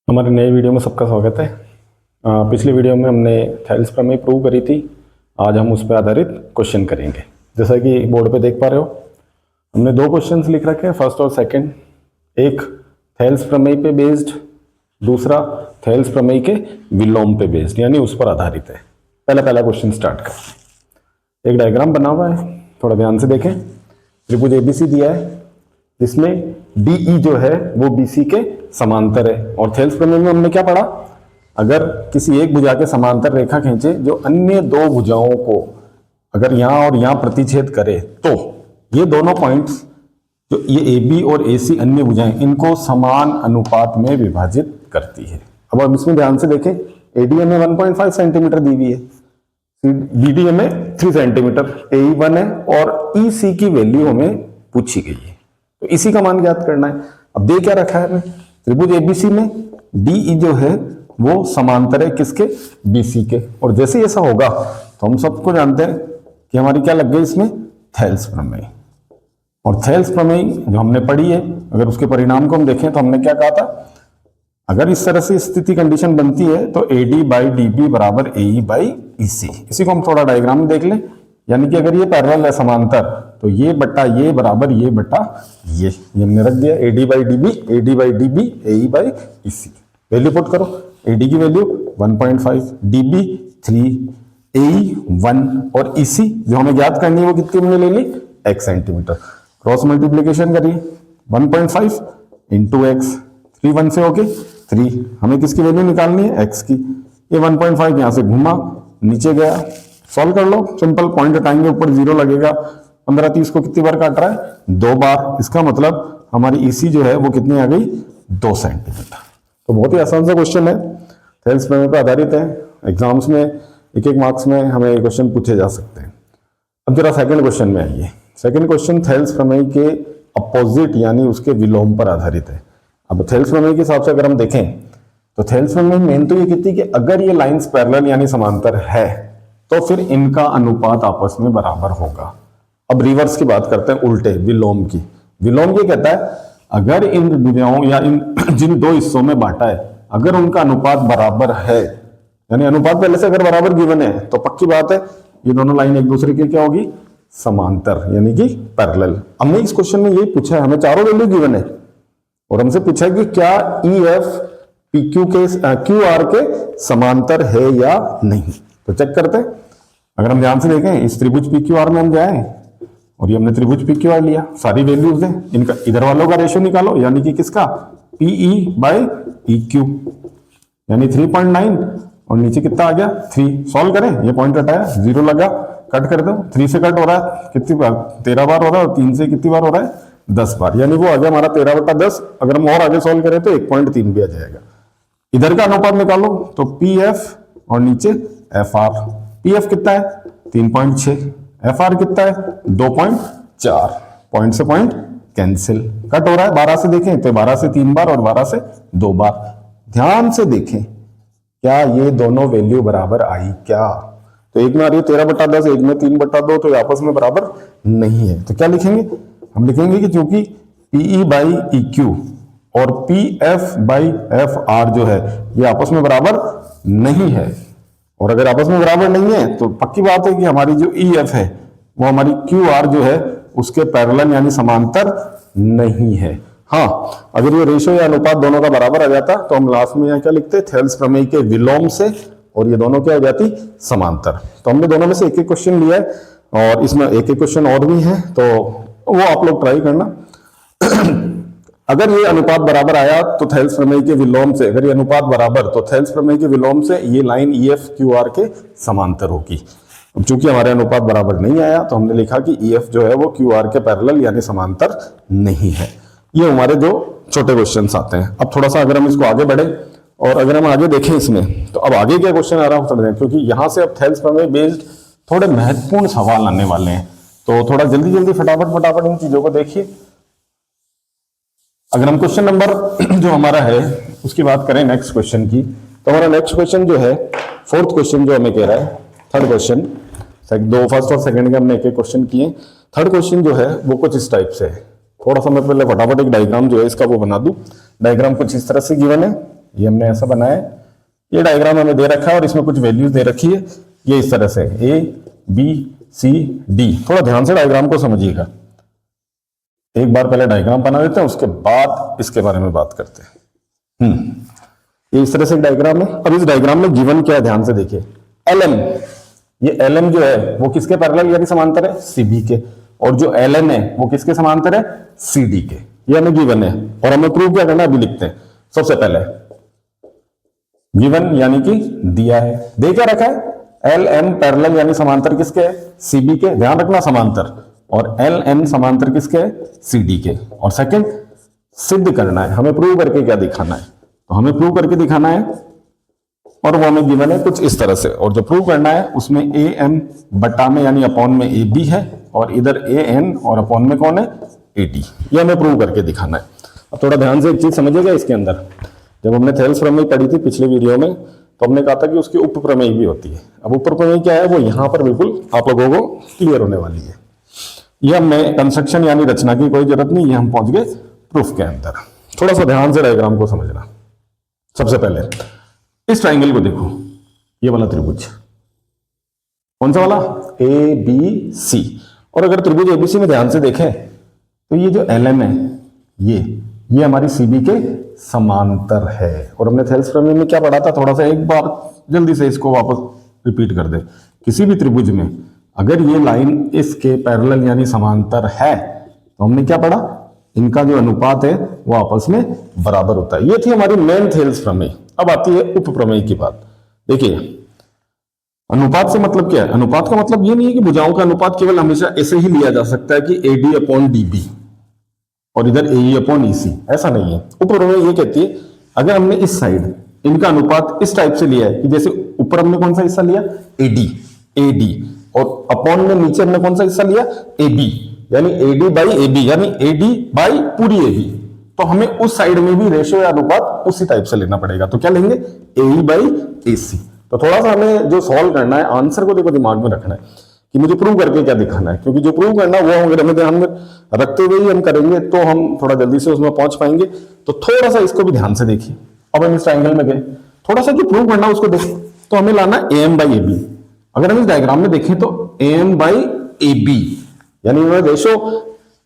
हमारे नए वीडियो में सबका स्वागत है। पिछली वीडियो में हमने थेल्स प्रमेय प्रूव करी थी। आज हम उस पर आधारित क्वेश्चन करेंगे। जैसा कि बोर्ड पे देख पा रहे हो, हमने दो क्वेश्चंस लिख रखे हैं, फर्स्ट और सेकंड। एक थेल्स प्रमेय पे बेस्ड, दूसरा थेल्स प्रमेय के विलोम पे बेस्ड, यानी उस पर आधारित है। पहला क्वेश्चन स्टार्ट करते हैं। एक डायग्राम बना हुआ है, थोड़ा ध्यान से देखें। त्रिभुज एबीसी दिया है, जिसमें डीई जो है वो बीसी के समांतर है। और थेल्स प्रमेय में हमने क्या पढ़ा, अगर किसी एक भुजा के समांतर रेखा खींचे जो अन्य दो भुजाओं को अगर यहां और यहां प्रतिच्छेद करे, तो ये दोनों पॉइंट्स जो ये AB और AC अन्य भुजाएं, इनको समान अनुपात में विभाजित करती है। अब हम इसमें ध्यान से देखें, AD हमें 1.5 सेंटीमीटर दी हुई है, BD हमें 3 सेंटीमीटर, AE 1 है और EC की वैल्यू हमें पूछी गई है। तो इसी का मान ज्ञात करना है। अब दे क्या रखा है हमें, त्रिभुज एबीसी में DE जो है वो समांतर है किसके, BC के। और जैसे ऐसा होगा तो हम सबको जानते हैं कि हमारी क्या लग गई इसमें, थेल्स प्रमेय। और थेल्स प्रमेय जो हमने पढ़ी है, अगर उसके परिणाम को हम देखें तो हमने क्या कहा था, अगर इस तरह से स्थिति कंडीशन बनती है तो AD बाई DB बराबर AE बाई EC। इसी को हम थोड़ा डायग्राम में देख लें, यानी कि अगर ये पैरेलल है समांतर, तो ये बट्टा ये बराबर ये बट्टा ये हमने रख दिया, AD by DB AE by EC। Value put करो, AD की वैल्यू 1.5, DB 3, AE 1 और EC जो हमें ज्ञात करनी है वो कितनी हमने ले ली, x सेंटीमीटर। क्रॉस मल्टीप्लीकेशन करिए, 1.5 इंटू x, 3 1 से होके 3, हमें किसकी वैल्यू निकालनी है, x की। ये 1.5 यहां से घुमा नीचे गया, सॉल्व कर लो, सिंपल पॉइंट हटाएंगे, ऊपर 0 लगेगा। 15 30 को कितनी बार काट रहा है, 2 बार। इसका मतलब हमारी EC जो है वो कितनी आ गई, 2 सेंटीमीटर। तो बहुत ही आसान सा क्वेश्चन है, थेल्स प्रमेय पर आधारित है। एग्जाम्स में एक मार्क्स में हमें ये क्वेश्चन पूछे जा सकते हैं। अब जरा सेकंड क्वेश्चन में आइए। सेकंड क्वेश्चन थेल्स प्रमेय के अपोजिट यानी उसके विलोम पर आधारित है। अब थेल्स प्रमेय के हिसाब से अगर हम देखें तो थेल्स प्रमेय मेन तो ये कहती है कि अगर ये लाइंस पैरेलल यानी समांतर है तो फिर इनका अनुपात आपस में बराबर होगा। अब रिवर्स की बात करते हैं, उल्टे विलोम की। विलोम ये कहता है अगर इन भुजाओं या इन जिन दो हिस्सों में बांटा है, अगर उनका अनुपात बराबर है, यानी अनुपात पहले से अगर बराबर गिवन है, तो पक्की बात है ये दोनों लाइन एक दूसरे की क्या होगी, समांतर यानी कि पैरेलल। हमने इस क्वेश्चन में ये पूछा है, हमें चारों वैल्यू गिवन है और हमसे पूछा है कि क्या EF PQ के QR के समांतर है या नहीं। तो चेक करते हैं। अगर हम ध्यान से देखें, इस त्रिभुज PQR में हम जाए और ये हमने त्रिभुज PQR लिया, सारी वैल्यूज हैं, इनका इधर वालों का रेशियो निकालो, यानी कि किसका, PE बाई EQ, यानी 3.9 और नीचे कितना आ गया 3। सॉल्व करें, ये पॉइंट हटाया, 0 लगा, कट कर दो। 3 से कट हो रहा है कितनी बार, 13 बार हो रहा है, और 3 से कितनी बार हो रहा है, 10 बार, यानी वो आ गया हमारा 13/10। अगर हम और आगे सॉल्व करें तो 1.3 भी आ जाएगा। इधर का अनुपात निकालो तो PF और नीचे FR। PF कितना है, 3.6, FR कितना है, 2.4। पॉइंट से पॉइंट कैंसिल, कट हो रहा है। 12 से देखें तो 12 से 3 बार और 12 से 2 बार। ध्यान से देखें क्या ये दोनों वैल्यू बराबर आई क्या, तो एक में आ रही है 13/10, एक में 3/2, तो ये आपस में बराबर नहीं है। तो क्या लिखेंगे, हम लिखेंगे कि चूंकि PE बाई EQ और PF बाई FR जो है ये आपस में बराबर नहीं है, और अगर आपस में बराबर नहीं है तो पक्की बात है कि हमारी जो EF है वो हमारी QR जो है उसके पैरेलल यानी समांतर नहीं है। हाँ, अगर ये रेशियो या अनुपात दोनों का बराबर आ जाता तो हम लास्ट में यहाँ क्या लिखते, थेल्स प्रमेय के विलोम से, और ये दोनों क्या हो जाती, समांतर। तो हमने दोनों में से एक क्वेश्चन लिया है और इसमें एक क्वेश्चन और भी है, तो वो आप लोग ट्राई करना। अगर ये अनुपात बराबर आया तो थेल्स प्रमेय के विलोम से, अगर ये अनुपात बराबर तो थेल्स प्रमेय के विलोम से ये लाइन EF QR के समांतर होगी। अब चूंकि हमारे अनुपात बराबर नहीं आया तो हमने लिखा कि EF जो है वो QR के पैरेलल यानी समांतर नहीं है। ये हमारे जो छोटे क्वेश्चंस आते हैं। अब थोड़ा सा अगर हम इसको आगे बढ़े और अगर हम आगे देखें इसमें, तो अब आगे क्या क्वेश्चन आ रहा है, क्योंकि यहां से अब थेल्स प्रमेय बेस्ड थोड़े महत्वपूर्ण सवाल आने वाले हैं, तो थोड़ा जल्दी जल्दी फटाफट इन चीजों को देखिए। अगर हम क्वेश्चन नंबर जो हमारा है उसकी बात करें नेक्स्ट क्वेश्चन की, तो हमारा नेक्स्ट क्वेश्चन जो है, फोर्थ क्वेश्चन जो हमें कह रहा है, थर्ड क्वेश्चन, दो फर्स्ट और सेकंड के हमने एक क्वेश्चन किए। थर्ड क्वेश्चन जो है वो कुछ इस टाइप से है। थोड़ा सा मैं पहले फटाफट एक डायग्राम जो है इसका वो बना दूं। डायग्राम कुछ इस तरह से गिवन है, ये हमने ऐसा बनाया है, ये डायग्राम हमें दे रखा है और इसमें कुछ वैल्यूज दे रखी है, ये इस तरह से ए बी सी डी। थोड़ा ध्यान से डायग्राम को समझिएगा, एक बार पहले डायग्राम बना देते हैं, उसके बाद इसके बारे में बात करते हैं। ये इस तरह से डायग्राम है। अब इस डायग्राम में गिवन क्या है, ध्यान से देखिए, LM, ये LM जो है वो किसके पैरेलल यानी समांतर है, CB के, और जो LN है वो किसके समांतर है, CD के। ये हमें गिवन है और हमें प्रूव क्या करना है, अभी लिखते हैं। सबसे पहले गिवन यानी कि दिया है, दे क्या रखा है, LM पैरेलल यानी समांतर किसके है, CB के, ध्यान रखना समांतर, और LN समांतर किसके है, CD के। और सेकंड सिद्ध करना है, हमें प्रूव करके क्या दिखाना है, तो हमें प्रूव करके दिखाना है और वो हमें गिवन है कुछ इस तरह से। और जो प्रूव करना है उसमें AM बटा में यानी अपॉन में AB है, और इधर AN और अपॉन में कौन है, AD। ये हमें प्रूव करके दिखाना है। अब थोड़ा ध्यान से एक चीज समझिएगा इसके अंदर, जब हमने थेल्स प्रमेय पढ़ी थी पिछले वीडियो में, तो हमने कहा था कि उसकी उप प्रमेय भी होती है। अब उप प्रमेय क्या है, वो यहां पर बिल्कुल आप लोगों को क्लियर होने वाली है। ये हमें कंस्ट्रक्शन यानी रचना की कोई जरूरत नहीं, ये हम पहुंच गए प्रूफ के अंदर। थोड़ा सा ध्यान से डायग्राम को समझना। सबसे पहले इस ट्राइंगल को देखो, ये वाला त्रिभुज, कौन सा वाला, ABC। और अगर त्रिभुज ABC में ध्यान से देखें तो ये जो LM है ये हमारी CB के समांतर है। और हमने थेल्स प्रमेय में क्या पढ़ा था, थोड़ा सा एक बार जल्दी से इसको वापस रिपीट कर दे। किसी भी त्रिभुज में अगर ये लाइन इसके पैरेलल यानी समांतर है तो हमने क्या पढ़ा, इनका जो अनुपात है वो आपस में बराबर होता है। ये थी हमारी मेन थेल्स प्रमेय। अब आती है उप प्रमेय की बात। देखिए अनुपात से मतलब क्या है, अनुपात का मतलब ये नहीं है कि भुजाओं का अनुपात केवल हमेशा ऐसे ही लिया जा सकता है कि AD अपॉन DB और इधर AE अपॉन EC, ऐसा नहीं है। उप प्रमेय ये कहती है अगर हमने इस साइड इनका अनुपात इस टाइप से लिया है कि जैसे ऊपर हमने कौन सा हिस्सा लिया, AD, और अपॉन में नीचे हमने कौन सा हिस्सा लिया, AB, यानी AD बाई AB, यानी AD बाई पूरी AB, तो हमें उस साइड में भी रेशियो या अनुपात उसी टाइप से लेना पड़ेगा। तो क्या लेंगे, AE बाई AC। तो थोड़ा सा हमें जो सॉल्व करना है, आंसर को देखो दिमाग में रखना है कि मुझे प्रूव करके क्या दिखाना है, क्योंकि जो प्रूव करना है वो अगर हमें ध्यान में रखते हुए ही हम करेंगे तो हम थोड़ा जल्दी से उसमें पहुंच पाएंगे। तो थोड़ा सा इसको भी ध्यान से देखिए। अब हम इस ट्राइंगल में गए, थोड़ा सा जो प्रूव करना है उसको देखो, तो हमें लाना AM बाई AB। अगर हम इस डायग्राम में देखें तो AM बाई AB, यानी इन्होंने रेशो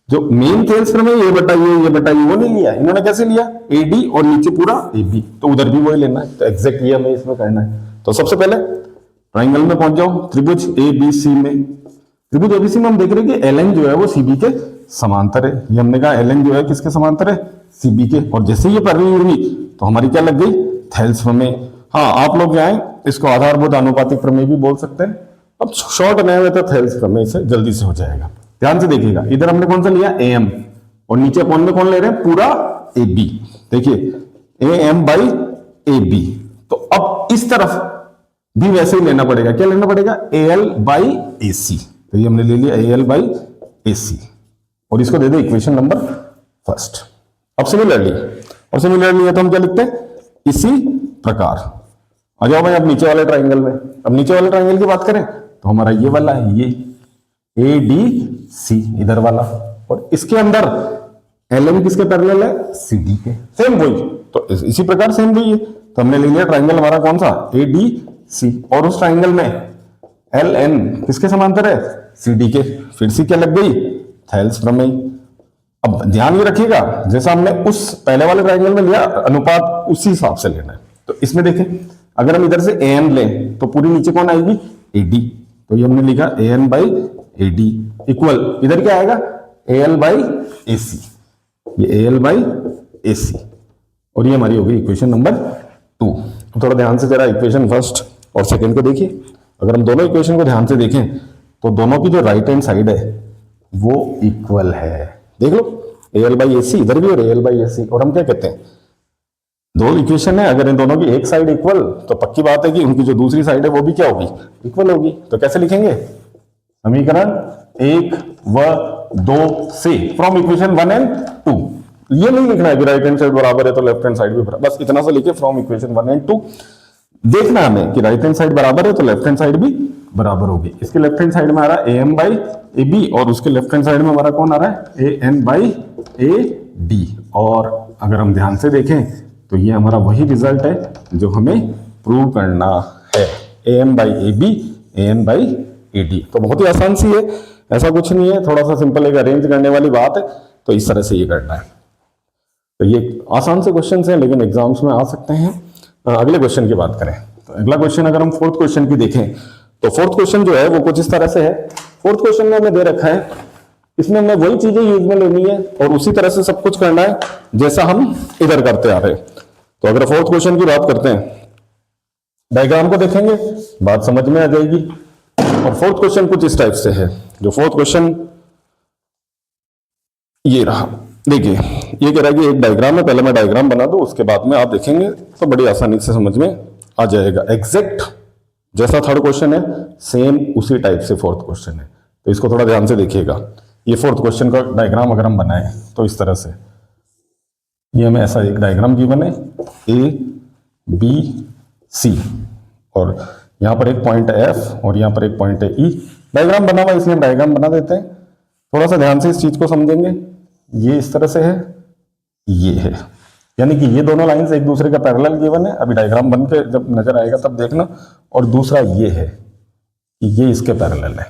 जो मेन थेल्स प्रमेय ये बटा ये वो नहीं लिया, इन्होंने कैसे लिया, AD और नीचे पूरा AB, तो उधर भी वही लेना है। तो एग्जैक्ट ये हमें इसमें करना है। तो सबसे पहले ट्राइंगल में पहुंच जाओ, त्रिभुज ABC में। त्रिभुज ABC में हम देख रहे हैं कि LN जो है वो CB के समांतर है। ये हमने कहा LN जो है किसके समांतर है, CB के। और जैसे ये पैरेलल हुई तो हमारी क्या लग गई, थेल्स प्रमेय। हाँ, आप लोग क्या है इसको आधारभूत आनुपातिक प्रमेय भी बोल सकते हैं। अब शॉर्ट नया में तो थेल्स प्रमेय से जल्दी से हो जाएगा। ध्यान से देखिएगा, इधर हमने कौन सा लिया, AM, और नीचे अपॉन में कौन ले रहे हैं, पूरा AB। देखिए AM बाई AB। तो अब इस तरफ भी वैसे ही लेना पड़ेगा, क्या लेना पड़ेगा, AL बाई AC। तो ये हमने ले लिया AL बाई AC, और इसको दे दे इक्वेशन नंबर फर्स्ट। अब सिमिलरली, और सिमिलरली है तो हम क्या लिखते हैं, इसी प्रकार। आ जाओ भाई अब नीचे वाले ट्राइंगल में। अब नीचे वाले ट्राइंगल की बात करें तो हमारा ये वाला है, ये ADC इधर वाला, और इसके अंदर LM किसके पैरेलल है, CD के। सेम वही, तो इसी प्रकार सेम वही है। तो हमने ले लिया ट्राइंगल हमारा कौन सा, ADC, और उस ट्राइंगल में LN किसके समांतर है, CD के। फिर से क्या लग गई, थेल्स प्रमेय। अब ध्यान ये रखिएगा, जैसा हमने उस पहले वाले ट्राइंगल में लिया, अनुपात उसी हिसाब से लेना है। तो इसमें देखें, अगर हम इधर से AN लें तो पूरी नीचे कौन आएगी, AD। तो ये हमने लिखा AN बाई AD इक्वल, इधर क्या आएगा, AL बाई AC, ये AL बाई AC, और ये हमारी होगी इक्वेशन नंबर 2। थोड़ा ध्यान से जरा इक्वेशन फर्स्ट और सेकंड को देखिए। अगर हम दोनों इक्वेशन को ध्यान से देखें तो दोनों की जो राइट हैंड साइड है वो इक्वल है। देख लो, AL बाई AC इधर भी और AL बाई AC, और हम क्या कहते हैं, दो इक्वेशन है, अगर इन दोनों की एक साइड इक्वल तो पक्की बात है कि उनकी जो दूसरी साइड है वो भी क्या होगी, इक्वल होगी। तो कैसे लिखेंगे, समीकरण 1 व 2 से, फ्रॉम इक्वेशन 1 एंड 2। ये नहीं लिखना है कि राइट हैंड साइड बराबर है तो लेफ्ट हैंड साइड भी बराबर, बस इतना सा लिखे, फ्रॉम इक्वेशन 1 एंड 2। देखना हमें कि राइट हैंड साइड बराबर है तो लेफ्ट हैंड साइड भी बराबर होगी। इसके लेफ्ट हैंड साइड में आ रहा है AM बाई AB, और उसके लेफ्ट हैंड साइड में हमारा कौन आ रहा है, AN बाई AD। और अगर हम ध्यान से देखें तो ये हमारा वही रिजल्ट है जो हमें प्रूव करना है, AM by AB, AN by AD। तो बहुत ही आसान सी है, ऐसा कुछ नहीं है, थोड़ा सा सिंपल एक अरेंज करने वाली बात है। तो इस तरह से ये करना है। तो ये आसान से क्वेश्चन हैं, लेकिन एग्जाम्स में आ सकते हैं। अगले क्वेश्चन की बात करें तो अगला क्वेश्चन अगर हम फोर्थ क्वेश्चन की देखें तो फोर्थ क्वेश्चन जो है वो कुछ इस तरह से है। फोर्थ क्वेश्चन में हमें दे रखा है, इसमें हमें वही चीजें यूज में लेनी है और उसी तरह से सब कुछ करना है जैसा हम इधर करते आ रहे हैं। तो अगर फोर्थ क्वेश्चन की बात करते हैं, डायग्राम को देखेंगे, बात समझ में आ जाएगी। और फोर्थ क्वेश्चन कुछ इस टाइप से है। जो फोर्थ क्वेश्चन ये रहा, देखिए ये कह रहा है कि एक डायग्राम है, पहले मैं डायग्राम बना दूं, उसके बाद में आप देखेंगे तो बड़ी आसानी से समझ में आ जाएगा। एग्जैक्ट जैसा थर्ड क्वेश्चन है सेम उसी टाइप से फोर्थ क्वेश्चन है। तो इसको थोड़ा ध्यान से देखिएगा। ये फोर्थ क्वेश्चन का डायग्राम अगर हम बनाए तो इस तरह से, ये हमें ऐसा एक डायग्राम गिवन है ABC, और यहाँ पर एक पॉइंट है F और यहाँ पर एक पॉइंट है E। डायग्राम बना हुआ इसलिए हम डायग्राम बना देते हैं। थोड़ा सा ध्यान से इस चीज को समझेंगे। ये इस तरह से है, ये है, यानी कि ये दोनों लाइंस एक दूसरे का पैरेलल गिवन है। अभी डायग्राम बन के जब नजर आएगा तब देखना। और दूसरा ये है कि ये इसके पैरेलल है।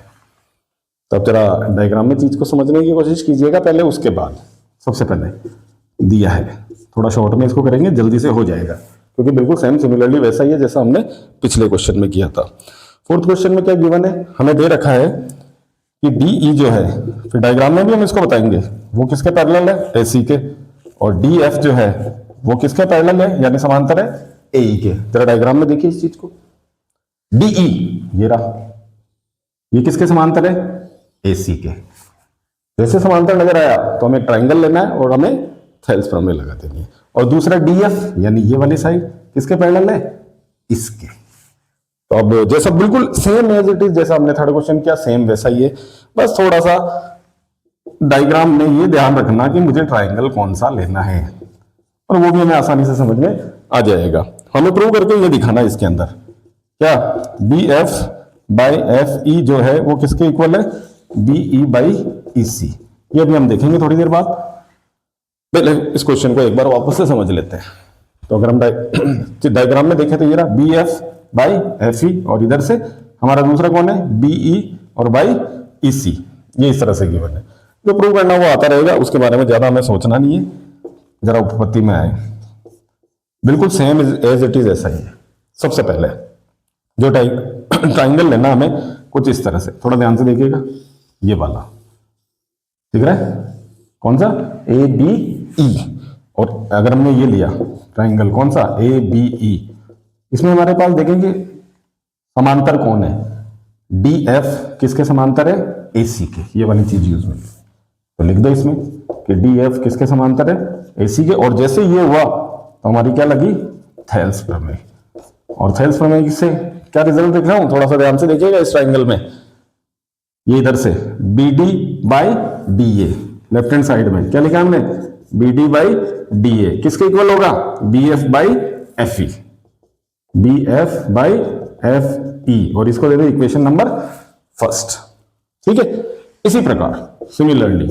तो अब जरा डायग्राम में चीज को समझने की कोशिश कीजिएगा पहले, उसके बाद। सबसे पहले दिया है, थोड़ा शॉर्ट में इसको करेंगे, जल्दी से हो जाएगा, क्योंकि बिल्कुल सेम सिमिलरली वैसा ही है जैसा हमने पिछले क्वेश्चन में किया था। फोर्थ क्वेश्चन में क्या गिवन है, हमें दे रखा है कि DE जो है, फिर डायग्राम में भी हम इसको बताएंगे, वो किसके पैरेलल है, AC के। और DF जो है वो किसके पैरेलल है, यानी समांतर है AE के। जरा डायग्राम में देखिए इस चीज को। DE ये रहा, ये किसके समांतर है, AC के। जैसे समांतर नजर आया तो हमें ट्राइंगल लेना है और हमें थेल्स प्रमेय लगा देनी है। और दूसरा DF यानी ये वाली साइड किसके पैरेलल है, इसके। तो अब जैसा बिल्कुल सेम एज इट इज, जैसा हमने थर्ड क्वेश्चन किया सेम वैसा ही है। बस थोड़ा सा डायग्राम में ये ध्यान रखना कि मुझे ट्राइंगल कौन सा लेना है, और वो भी हमें आसानी से समझ में आ जाएगा। हमें प्रूव करके ये दिखाना है इसके अंदर क्या, BF बाई FE जो है वो किसके इक्वल है, BE बाई EC। ये भी हम देखेंगे थोड़ी देर बाद। पहले इस क्वेश्चन को एक बार वापस से समझ लेते हैं। तो अगर हम डायग्राम में देखें तो ये रहा BF बाई FE, और इधर से हमारा दूसरा कौन है, BE और बाई EC। ये इस तरह से गिवन है। जो प्रूव करना वो आता रहेगा, उसके बारे में ज्यादा हमें सोचना नहीं है। जरा उत्पत्ति में आए, बिल्कुल सेम एज इट इज ऐसा ही है। सबसे पहले जो ट्राइंगल लेना हमें कुछ इस तरह से, थोड़ा ध्यान से देखिएगा, ये वाला दिख रहा है, कौन सा, ABE। और अगर हमने ये लिया ट्राइंगल कौन सा, ABE, इसमें हमारे पास देखेंगे समांतर कौन है, DF किसके समांतर है, AC के। ये वाली चीज यूज में, तो लिख दो इसमें कि DF किसके समांतर है, AC के। और जैसे ये हुआ तो हमारी क्या लगी, थेल्स प्रमेय। और थेल्स प्रमेय से क्या रिजल्ट दिख रहा हूं, थोड़ा सा ध्यान से देखिएगा। इस ट्राइंगल में ये इधर से BD by DA, left hand side में क्या लिखा हमने, BD बाई DA किसके इक्वल होगा, BF by FE, BF by FE। और इसको दे दो इक्वेशन नंबर फर्स्ट। ठीक है, इसी प्रकार सिमिलरली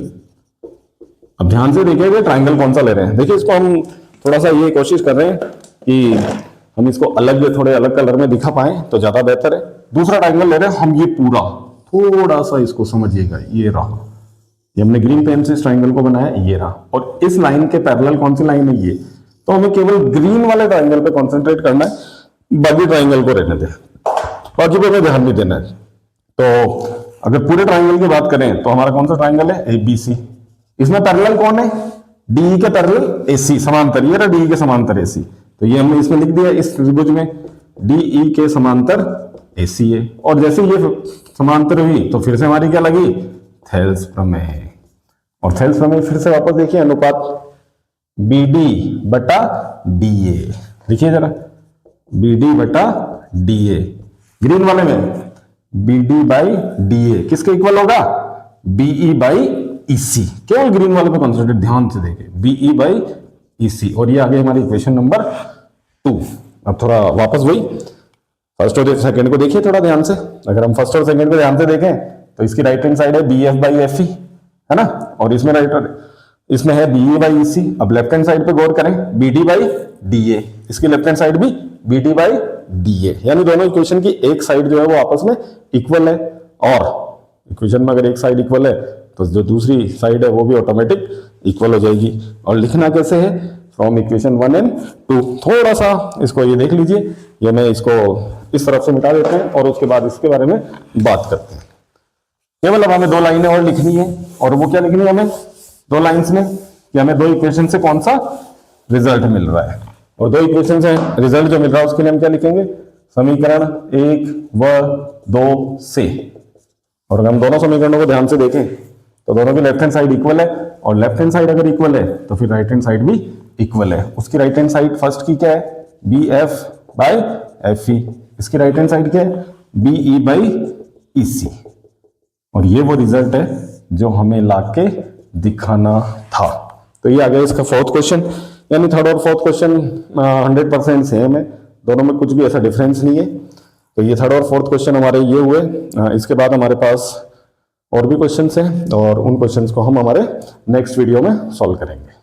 अब ध्यान से देखिएगा ट्राइंगल कौन सा ले रहे हैं। देखिए इसको हम थोड़ा सा ये कोशिश कर रहे हैं कि हम इसको अलग, थोड़े अलग कलर में दिखा पाए तो ज्यादा बेहतर है। दूसरा ट्राइंगल ले रहे हैं हम, ये पूरा थोड़ा सा इसको समझिएगा। ये रहा, ये हमने ग्रीन पेन से इस ट्राइंगल को बनाया, ये रहा। और इस लाइन के पैरेलल कौन सी लाइन है, ये। तो हमें केवल ग्रीन वाले ट्राइंगल पे कॉन्सेंट्रेट करना है, बाकी ट्राइंगल को रहने दें, बाकी पे हमें ध्यान नहीं देना है। तो अगर पूरे ट्राइंगल की बात करें तो हमारा कौन सा ट्राइंगल है, ABC। इसमें पैरेलल कौन है, DE के पैरेलल AC, समांतर ये रहा DE के समांतर AC। तो ये हमने इसमें लिख दिया, इस त्रिभुज में DE के समांतर AC है। और जैसे ये समांतर हुई तो फिर से हमारी क्या लगी, थेल्स प्रमेय। और थेल्स प्रमेय फिर से वापस देखिए, अनुपात BD बटा DA। देखिए जरा, BD बटा DA, ग्रीन वाले में BD बाई DA किसके इक्वल होगा, BE बाई EC। केवल ग्रीन वाले पे कॉन्सेंट्रेट ध्यान से देखें, BE बाई EC। और ये आ गई हमारी इक्वेशन नंबर 2। अब थोड़ा वापस वही फर्स्ट और सेकंड को देखिए थोड़ा ध्यान से। अगर हम फर्स्ट और सेकंड को ध्यान से देखें तो इसकी राइट हैंड साइड है BF बाई FE, है ना, और इसमें इसमें है BE बाई EC। अब लेफ्ट हैंड साइड पे गौर करें, BD बाई डी ए, इसकी लेफ्ट हैंड साइड भी B D by D A, यानी दोनों इक्वेशन की एक साइड जो है वो आपस में इक्वल है, और इक्वेशन में अगर एक साइड इक्वल है तो जो दूसरी साइड है वो भी ऑटोमेटिक इक्वल हो जाएगी। और लिखना कैसे है, फ्रॉम इक्वेशन 1 एंड 2। थोड़ा सा इसको ये देख लीजिए, ये मैं इसको इस तरफ से मिटा देते हैं और उसके बाद इसके बारे में बात करते हैं। केवल अब हमें दो लाइनें और लिखनी है, और वो क्या लिखनी है हमें, दो लाइंस में कि हमें दो इक्वेशन से कौन सा रिजल्ट मिल रहा है, और दो इक्वेशन से रिजल्ट जो मिल रहा है उसके लिए हम क्या लिखेंगे, समीकरण 1 व 2 से। और अगर हम दोनों समीकरणों को ध्यान से देखें तो दोनों की लेफ्ट हैंड साइड इक्वल है, और लेफ्ट हैंड साइड अगर इक्वल है तो फिर राइट हैंड साइड भी इक्वल है। उसकी राइट हैंड साइड फर्स्ट की क्या है, B F by F E, इसकी राइट हैंड साइड क्या है, बी ई बाई ई सी। और ये वो रिजल्ट है जो हमें लाके दिखाना था। तो ये आ गया इसका फोर्थ क्वेश्चन, यानी थर्ड और फोर्थ क्वेश्चन 100% सेम है, दोनों में कुछ भी ऐसा डिफरेंस नहीं है। तो ये थर्ड और फोर्थ क्वेश्चन हमारे ये हुए। इसके बाद हमारे पास और भी क्वेश्चंस हैं, और उन क्वेश्चंस को हम हमारे नेक्स्ट वीडियो में सॉल्व करेंगे।